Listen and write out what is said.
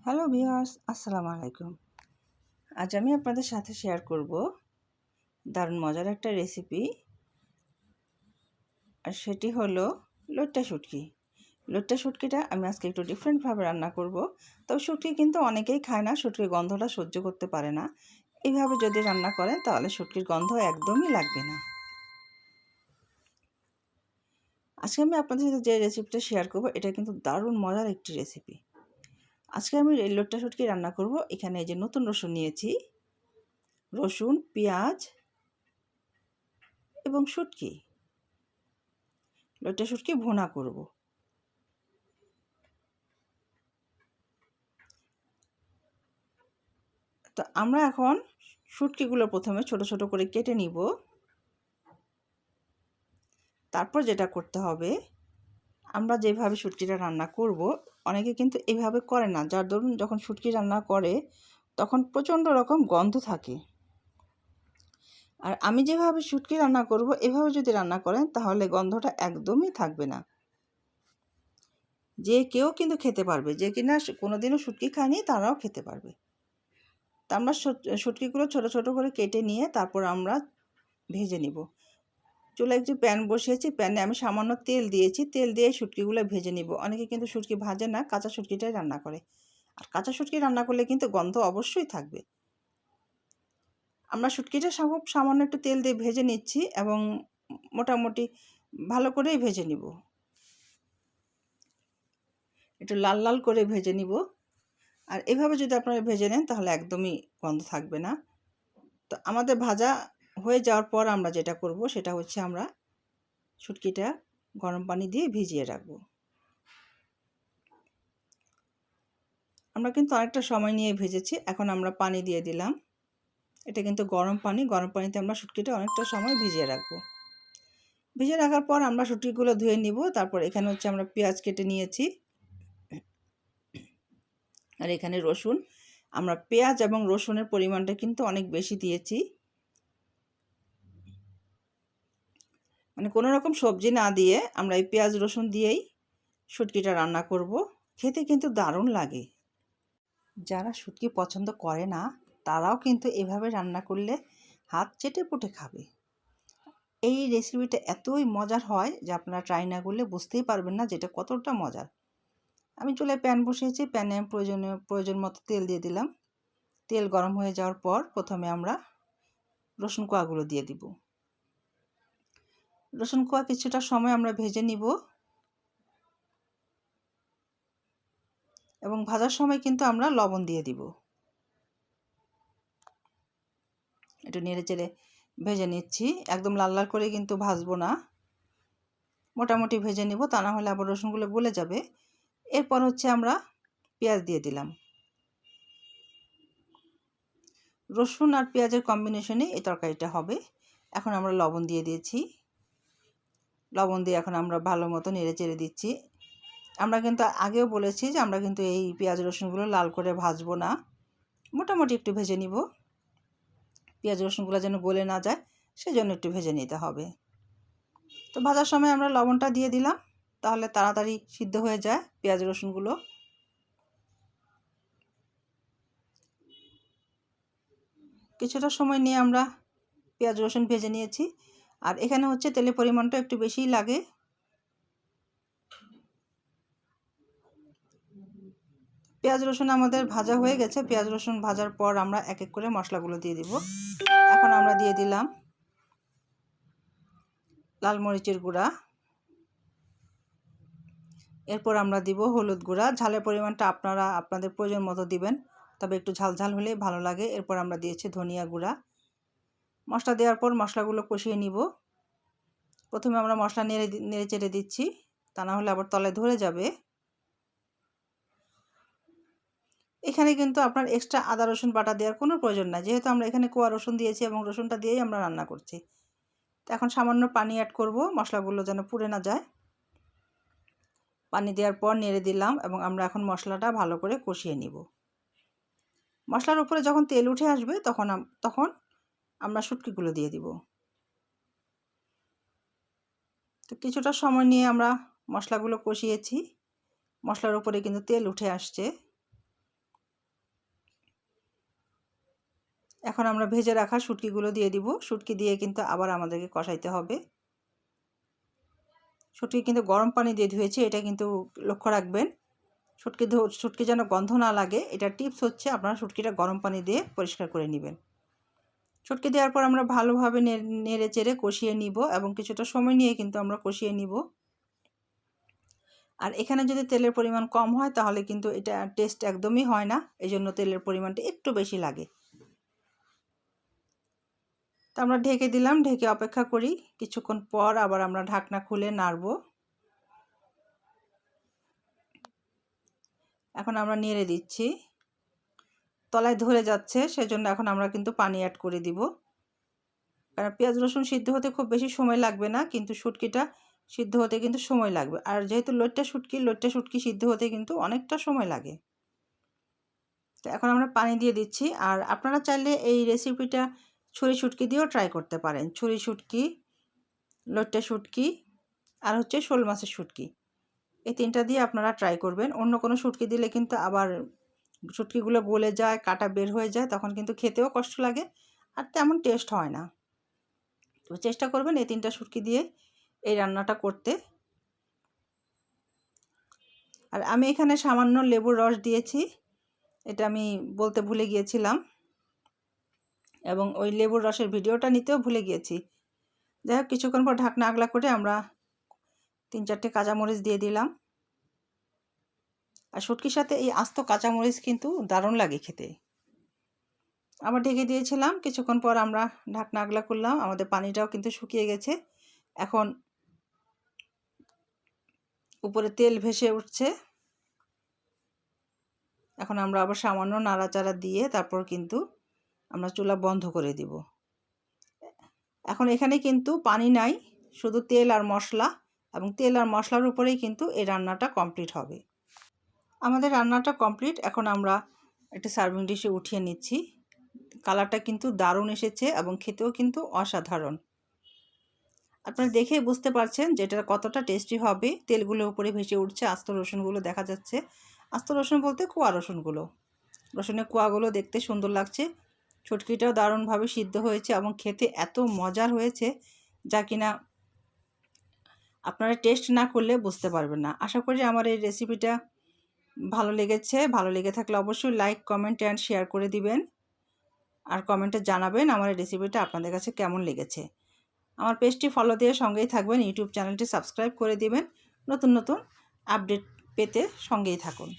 Hello viewers, আসসালামু আলাইকুম। আজ আমি আপনাদের সাথে শেয়ার করব দারুণ মজার একটা রেসিপি, আর সেটি হলো লইট্টা শুটকি। লইট্টা শুটকিটা আমি আজকে একটু ডিফারেন্টভাবে রান্না করব। তবে শুটকি কিন্তু অনেকেই খায় না, শুটকির গন্ধটা সহ্য করতে পারে না। এইভাবে যদি রান্না করেন তাহলে শুটকির গন্ধ একদমই লাগবে না। আজকে আমি আপনাদের সাথে যে রেসিপিটা শেয়ার করব এটা কিন্তু দারুণ মজার একটি রেসিপি। আজকে আমি লইট্টা শুটকি রান্না করব। এখানে এই যে নতুন রসুন নিয়েছি, রসুন, পেঁয়াজ এবং শুটকি। লইট্টা শুটকি ভুনা করব। তো আমরা এখন শুটকিগুলো প্রথমে ছোট ছোট করে কেটে নিব। তারপর যেটা করতে হবে, আমরা যেভাবে শুটকিটা রান্না করব অনেকে কিন্তু এইভাবে করে না, যার দরুন যখন শুটকি রান্না করে তখন প্রচণ্ড রকম গন্ধ থাকে। আর আমি যেভাবে শুটকি রান্না করব এভাবে যদি রান্না করেন তাহলে গন্ধটা একদমই থাকবে না। যে কেউ কিন্তু খেতে পারবে, যে কিনা কোনোদিনও শুটকি খায়নি তারাও খেতে পারবে। তা আমরা শুটকিগুলো ছোট ছোট করে কেটে নিয়ে তারপর আমরা ভেজে নিব। চুলায় একটি প্যান বসিয়েছি, প্যানে আমি সামান্য তেল দিয়েছি, তেল দিয়ে শুটকিগুলো ভেজে নিব। অনেকে কিন্তু শুটকি ভাজে না, কাঁচা শুটকিটাই রান্না করে। আর কাঁচা শুটকি রান্না করলে কিন্তু গন্ধ অবশ্যই থাকবে। আমরা শুটকিটা খুব সামান্য একটু তেল দিয়ে ভেজে নিচ্ছি এবং মোটামুটি ভালো করেই ভেজে নিব, একটু লাল লাল করে ভেজে নিব। আর এভাবে যদি আপনারা ভেজে নেন তাহলে একদমই গন্ধ থাকবে না। তো আমাদের ভাজা হয়ে যাওয়ার পর আমরা যেটা করব সেটা হচ্ছে আমরা শুটকিটা গরম পানি দিয়ে ভিজিয়ে রাখবো। আমরা কিন্তু অনেকটা সময় নিয়ে ভেজেছি। এখন আমরা পানি দিয়ে দিলাম। এটা কিন্তু গরম পানি, গরম পানিতে আমরা শুটকিটা অনেকটা সময় ভিজিয়ে রাখবো। ভিজিয়ে রাখার পর আমরা শুটকিগুলো ধুয়ে নিব। তারপর এখানে হচ্ছে আমরা পেঁয়াজ কেটে নিয়েছি, আর এখানে রসুন। আমরা পেঁয়াজ এবং রসুনের পরিমাণটা কিন্তু অনেক বেশি দিয়েছি, মানে কোনো রকম সবজি না দিয়ে আমরা এই পেঁয়াজ রসুন দিয়েই শুটকিটা রান্না করব। খেতে কিন্তু দারুণ লাগে। যারা শুটকি পছন্দ করে না তারাও কিন্তু এভাবে রান্না করলে হাত চেটে পুটে খাবে। এই রেসিপিটা এতই মজার হয় যে আপনারা ট্রাই না করলে বুঝতেই পারবেন না যেটা কতটা মজার। আমি চুলায় প্যান বসিয়েছি, প্যানে প্রয়োজন মতো তেল দিয়ে দিলাম। তেল গরম হয়ে যাওয়ার পর প্রথমে আমরা রসুন কোয়াগুলো দিয়ে দিব। রসুন কোয়া কিছুটা সময় আমরা ভেজে নিব এবং ভাজার সময় কিন্তু আমরা লবণ দিয়ে দিব। একটু নেড়ে চেড়ে ভেজে নিচ্ছি, একদম লাল লাল করে কিন্তু ভাজবো না, মোটামুটি ভেজে নিব, তা না হলে আবার রসুনগুলো গলে যাবে। এরপর হচ্ছে আমরা পেঁয়াজ দিয়ে দিলাম। রসুন আর পেঁয়াজের কম্বিনেশনে এই তরকারিটা হবে। এখন আমরা লবণ দিয়ে দিয়েছি, লবণ দিয়ে এখন আমরা ভালো মতো নেড়ে চেড়ে দিচ্ছি। আমরা কিন্তু আগেও বলেছি যে আমরা কিন্তু এই পেঁয়াজ রসুনগুলো লাল করে ভাজবো না, মোটামুটি একটু ভেজে নিব। পেঁয়াজ রসুনগুলো যেন গলে না যায় সেজন্য একটু ভেজে নিতে হবে। তো ভাজার সময় আমরা লবণটা দিয়ে দিলাম, তাহলে তাড়াতাড়ি সিদ্ধ হয়ে যায় পেঁয়াজ রসুনগুলো। কিছুটা সময় নিয়ে আমরা পেঁয়াজ রসুন ভেজে নিয়েছি। আর এখানে হচ্ছে তেলের পরিমাণটা একটু বেশিই লাগে। পেঁয়াজ রসুন আমাদের ভাজা হয়ে গেছে। পেঁয়াজ রসুন ভাজার পর আমরা এক এক করে মশলাগুলো দিয়ে দিব। এখন আমরা দিয়ে দিলাম লাল মরিচের গুঁড়া, এরপর আমরা দিব হলুদ গুঁড়া। ঝালের পরিমাণটা আপনারা আপনাদের প্রয়োজন মতো দিবেন, তবে একটু ঝাল ঝাল হলেই ভালো লাগে। এরপর আমরা দিয়েছি ধনিয়া গুঁড়া। মশলা দেওয়ার পর মশলাগুলো কষিয়ে নিব। প্রথমে আমরা মশলা নেড়ে চেড়ে দিচ্ছি, তা না হলে আবার তলায় ধরে যাবে। এখানে কিন্তু আপনার এক্সট্রা আদা রসুন বাটা দেওয়ার কোনো প্রয়োজন নাই, যেহেতু আমরা এখানে কোয়া রসুন দিয়েছি এবং রসুনটা দিয়েই আমরা রান্না করছি। তো এখন সামান্য পানি অ্যাড করব, মশলাগুলো যেন পুড়ে না যায়। পানি দেওয়ার পর নেড়ে দিলাম এবং আমরা এখন মশলাটা ভালো করে কষিয়ে নিব। মশলার উপরে যখন তেল উঠে আসবে তখন আমরা শুটকিগুলো দিয়ে দিব। তো কিছুটা সময় নিয়ে আমরা মশলাগুলো কষিয়েছি, মশলার উপরে কিন্তু তেল উঠে আসছে। এখন আমরা ভেজে রাখা শুটকিগুলো দিয়ে দিব। শুটকি দিয়ে কিন্তু আবার আমাদেরকে কষাইতে হবে। শুটকি কিন্তু গরম পানি দিয়ে ধুয়েছি, এটা কিন্তু লক্ষ্য রাখবেন। শুটকি যেন গন্ধ না লাগে, এটা টিপস হচ্ছে আপনারা শুটকিটা গরম পানি দিয়ে পরিষ্কার করে নেবেন। শুটকি দেওয়ার পর আমরা ভালোভাবে নেড়ে চেড়ে কষিয়ে নিব এবং কিছুটা সময় নিয়ে কিন্তু আমরা কষিয়ে নিব। আর এখানে যদি তেলের পরিমাণ কম হয় তাহলে কিন্তু এটা টেস্ট একদমই হয় না, এই জন্য তেলের পরিমাণটা একটু বেশি লাগে। তো আমরা ঢেকে দিলাম, ঢেকে অপেক্ষা করি। কিছুক্ষণ পর আবার আমরা ঢাকনা খুলে নাড়ব। এখন আমরা নেড়ে দিচ্ছি, তলায় ধরে যাচ্ছে, সেজন্য এখন আমরা কিন্তু পানি অ্যাড করে দিব। কারণ পেঁয়াজ রসুন সিদ্ধ হতে খুব বেশি সময় লাগবে না, কিন্তু শুটকিটা সিদ্ধ হতে কিন্তু সময় লাগবে। আর যেহেতু লইট্টা শুটকি সিদ্ধ হতে কিন্তু অনেকটা সময় লাগে। তো এখন আমরা পানি দিয়ে দিচ্ছি। আর আপনারা চাইলে এই রেসিপিটা ছুরি শুটকি দিয়েও ট্রাই করতে পারেন। ছুরি শুটকি, লইট্টা শুটকি আর হচ্ছে শোল মাছের শুটকি, এই তিনটা দিয়ে আপনারা ট্রাই করবেন। অন্য কোনো শুটকি দিলে কিন্তু আবার শুটকিগুলো গলে যায়, কাটা বের হয়ে যায়, তখন কিন্তু খেতেও কষ্ট লাগে আর তেমন টেস্ট হয় না। তো চেষ্টা করবেন এই তিনটা শুটকি দিয়ে এই রান্নাটা করতে। আর আমি এখানে সামান্য লেবুর রস দিয়েছি, এটা আমি বলতে ভুলে গিয়েছিলাম, এবং ওই লেবুর রসের ভিডিওটা নিতেও ভুলে গিয়েছি। যাই হোক, কিছুক্ষণ পর ঢাকনা আগলা করে আমরা 3-4টে কাঁচামরিচ দিয়ে দিলাম। আর শুটকির সাথে এই আস্ত কাঁচামরিচ কিন্তু দারুণ লাগে খেতে। আবার ঢেকে দিয়েছিলাম, কিছুক্ষণ পর আমরা ঢাকনা আগলা করলাম, আমাদের পানিটাও কিন্তু শুকিয়ে গেছে। এখন উপরে তেল ভেসে উঠছে। এখন আমরা আবার সামান্য নাড়াচাড়া দিয়ে তারপর কিন্তু আমরা চুলা বন্ধ করে দিব। এখন এখানে কিন্তু পানি নাই, শুধু তেল আর মশলা, এবং তেল আর মশলার উপরেই কিন্তু এই রান্নাটা কমপ্লিট হবে। আমাদের রান্নাটা কমপ্লিট। এখন আমরা একটা সার্ভিং ডিশে উঠিয়ে নিচ্ছি। কালারটা কিন্তু দারুণ এসেছে এবং খেতেও কিন্তু অসাধারণ। আপনারা দেখেই বুঝতে পারছেন যে এটা কতটা টেস্টি হবে। তেলগুলো উপরে ভেসে উঠছে, আস্ত রসুনগুলো দেখা যাচ্ছে। আস্ত রসুন বলতে কুয়া রসুনগুলো, রসুনের কুয়াগুলো দেখতে সুন্দর লাগছে। শুটকিটাও দারুণভাবে সিদ্ধ হয়েছে এবং খেতে এত মজার হয়েছে যা কিনা আপনারা টেস্ট না করলে বুঝতে পারবেন না। আশা করি আমার এই রেসিপিটা ভালো লেগেছে। ভালো লেগে থাকলে অবশ্যই লাইক, কমেন্ট অ্যান্ড শেয়ার করে দিবেন। আর কমেন্টে জানাবেন আমার এই রেসিপিটা আপনাদের কাছে কেমন লেগেছে। আমার পেজটি ফলো দিয়ে সঙ্গেই থাকবেন, ইউটিউব চ্যানেলটি সাবস্ক্রাইব করে দিবেন। নতুন নতুন আপডেট পেতে সঙ্গেই থাকুন।